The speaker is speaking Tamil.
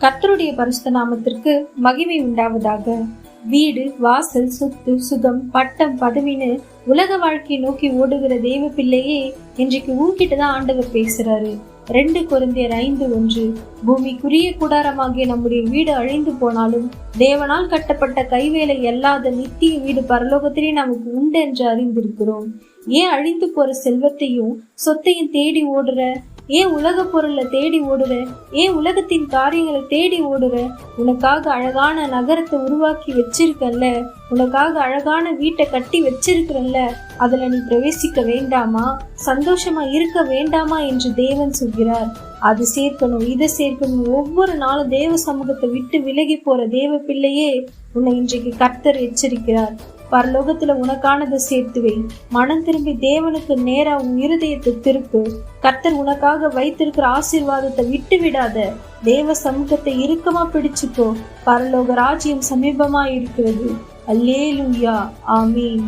கர்த்தருடைய பரிசுத்த நாமத்திற்கு மகிமை உண்டாவதாக. வீடு, வாசல், சொத்து, சுகம், பட்டம், பதவின்னு உலக வாழ்க்கையை நோக்கி ஓடுகிற தேவ பிள்ளையே, இன்றைக்கு உன்கிட்டதான் ஆண்டவர் பேசுறாரு. 2 கொரிந்தியர் 5:1. பூமிக்குரிய கூடாரமாகிய நம்முடைய வீடு அழிந்து போனாலும் தேவனால் கட்டப்பட்ட கைவேலை அல்லாத நித்திய வீடு பரலோகத்திலே நமக்கு உண்டு என்று அறிந்திருக்கிறோம். ஏன் அழிந்து போற செல்வத்தையும் சொத்தையும் தேடி ஓடுற? ஏன் உலக பொருளை தேடி ஓடுற? ஏன் உலகத்தின் காரியங்களை தேடி ஓடுற? உனக்காக அழகான நகரத்தை உருவாக்கி வச்சிருக்கல்ல, உனக்காக அழகான வீட்டை கட்டி வச்சிருக்கிறல்ல, அதுல நீ பிரவேசிக்க வேண்டாமா? சந்தோஷமா இருக்க வேண்டாமா என்று தேவன் சொல்கிறார். அது சேர்க்கணும், இதை சேர்க்கணும், ஒவ்வொரு நாளும் தேவ சமூகத்தை விட்டு விலகி போற தேவ பிள்ளையே, உன்னை இன்றைக்கு கர்த்தர் எச்சரிக்கிறார். பரலோகத்துல உனக்கானதை சேர்த்து வை. மனம் திரும்பி தேவனுக்கு நேரா உன் இருதயத்தை திருப்பு. கர்த்தர் உனக்காக வைத்திருக்கிற ஆசீர்வாதத்தை விட்டு விடாத. தேவ சமூகத்தை இறுக்கமா பிடிச்சுக்கோ. பரலோக ராஜ்யம் சமீபமா இருக்கிறது. அல்லேலூயா, ஆமீன்.